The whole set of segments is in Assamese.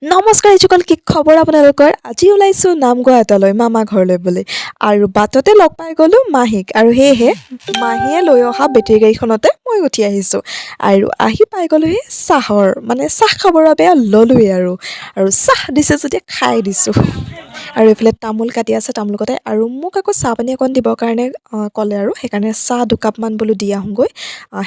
নমস্কাৰ এইসকল কি খবৰ আপোনালোকৰ আজি ওলাইছোঁ নামগোৱা এটালৈ মামা ঘৰলৈ বুলি আৰু বাটতে লগ পাই গ'লোঁ মাহীক আৰু সেয়েহে মাহীয়ে লৈ অহা বেটেৰী গাড়ীখনতে মই উঠি আহিছোঁ আৰু আহি পাই গ'লোহি চাহ খাবৰ বাবে ল'লোৱেই আৰু চাহ দিছে যেতিয়া খাই দিছোঁ আৰু এইফালে তামোল কাটি আছে তামোল কটাই আৰু মোক আকৌ চাহ পানী অকণ দিবৰ কাৰণে ক'লে আৰু সেইকাৰণে চাহ দুকাপমান বোলো দি আহোঁগৈ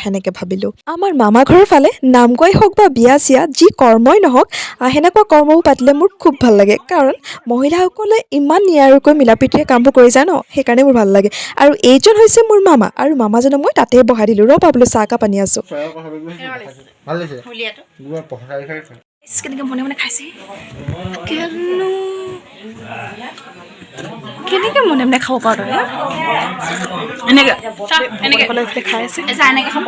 সেনেকৈ ভাবিলোঁ আমাৰ মামা ঘৰৰ ফালে নামগোৱাই হওক বা বিয়া চিয়া যি কৰ্মই নহওক সেনেকুৱা কৰ্মবোৰ পাতিলে মোৰ খুব ভাল লাগে কাৰণ মহিলাসকলে ইমান নিয়াৰুকৈ মিলাপ্ৰীতিৰে কামবোৰ কৰি যায় ন সেইকাৰণে মোৰ ভাল লাগে আৰু এইজন হৈছে মোৰ মামা আৰু মামাজনক মই তাতে বহাই দিলোঁ ৰ'বা বোলো চাহ কাপ আনি আছোঁ কেনেকৈ মনে মনে খাইছে কেনেকৈ মনে মনে খাব পাৰ তই এনেকৈ খাই আছে এনেকৈ খাব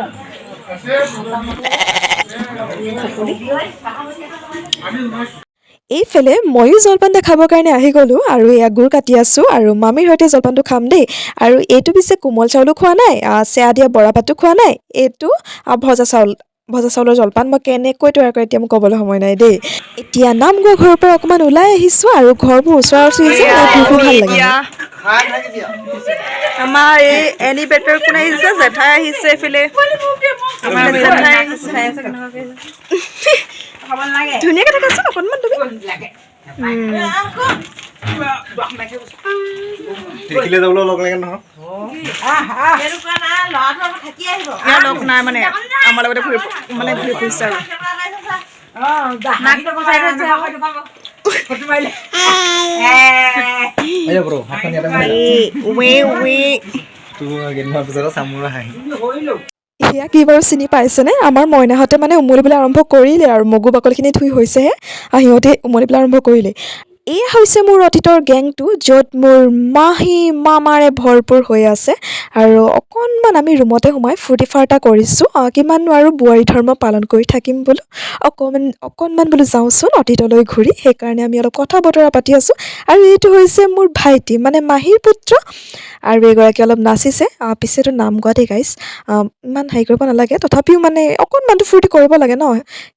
এইফালে ময়ো জলপান দেখাবৰ কাৰণে আহি গ'লোঁ আৰু এয়া গুৰ কাটি আছোঁ আৰু মামীৰ সৈতে জলপানটো খাম দেই আৰু এইটো পিছে কোমল চাউলো খোৱা নাই চেয়া দিয়া বৰা ভাতো খোৱা নাই এইটো ভজা চাউলৰ জলপান মই কেনেকৈ তৈয়াৰ কৰে এতিয়া মোক ক'বলৈ সময় নাই দেই এতিয়া নামগোৱা ঘৰৰ পৰা অকণমান ওলাই আহিছোঁ আৰু ঘৰবোৰ ওচৰা ওচৰি যে ভাল লাগে আমাৰ এই এনিবেটৰ কোনে আহিছে জেঠাই আহিছে এইফালে ধুনীয়াকৈ থাকাচোন অকণমান তুমি দেখিলে যাবলৈ লগ লাগে নহয় লগ নাই মানে আমাৰ লগতে ঘূৰি ফুৰিছে সেয়া কি বাৰু চিনি পাইছেনে আমাৰ মইনাহঁতে মানে উমলিবলৈ আৰম্ভ কৰিলে আৰু মগু বাকলিখিনি ধুই হৈছেহে সিহঁতে উমলিবলৈ আৰম্ভ কৰিলে এয়া হৈছে মোৰ অতীতৰ গেংটো য'ত মোৰ মাহী মামাৰে ভৰপূৰ হৈ আছে আৰু অকণমান আমি ৰুমতে সোমাই ফূৰ্তি ফাৰ্তা কৰিছোঁ কিমাননো আৰু বোৱাৰী ধৰ্ম পালন কৰি থাকিম বোলো অকণমান বোলো যাওঁচোন অতীতলৈ ঘূৰি সেইকাৰণে আমি অলপ কথা বতৰা পাতি আছোঁ আৰু এইটো হৈছে মোৰ ভাইটি মানে মাহীৰ পুত্ৰ আৰু এগৰাকী অলপ নাচিছে পিছেতো নাম গোৱা দেই গাইছ ইমান হেৰি কৰিব নালাগে তথাপিও মানে অকণমানটো ফূৰ্তি কৰিব লাগে ন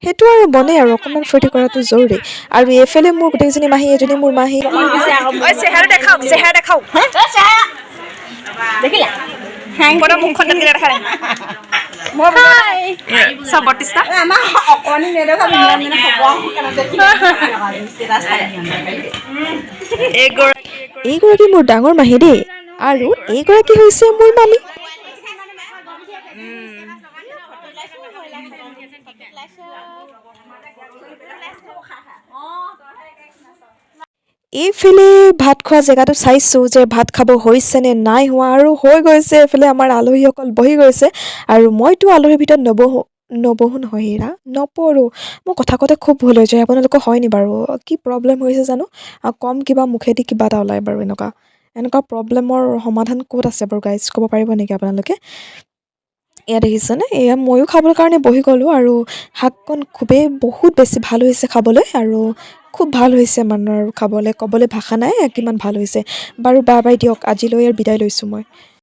সেইটো আৰু বনে আৰু অকণমান ফূৰ্তি কৰাটো জৰুৰী আৰু এইফালে মোৰ গোটেইকেইজনী মাহী এজনী মোৰ মাহী চেহেৰা দেখাওক দেখিলা মুখখন দেখা এইগৰাকী মোৰ ডাঙৰ মাহী দেই আৰু এইগৰাকী হৈছে মোৰ মামী এইফালে ভাত খোৱা জেগাটো চাইছোঁ যে ভাত খাব হৈছে নে নাই হোৱা আৰু হৈ গৈছে এইফালে আমাৰ আলহীসকল বহি গৈছে আৰু মইতো আলহীৰ ভিতৰত নবহো নহয় হেৰা নপৰোঁ মোৰ কথা কওঁতে খুব ভুল হৈ যায় আপোনালোকৰ হয়নি বাৰু কি প্ৰব্লেম হৈছে জানো কম কিবা মুখেদি কিবা এটা ওলায় বাৰু এনেকুৱা প্ৰব্লেমৰ সমাধান ক'ত আছে বাৰু গাইজ ক'ব পাৰিব নেকি আপোনালোকে এয়া দেখিছেনে এয়া ময়ো খাবৰ কাৰণে বহি গ'লোঁ আৰু শাককণ খুবেই বহুত বেছি ভাল হৈছে খাবলৈ আৰু খুব ভাল হৈছে মানুহৰ আৰু ক'বলৈ ভাষা নাই কিমান ভাল হৈছে বাৰু বাই দিয়ক আজিলৈ আৰু বিদায় লৈছোঁ মই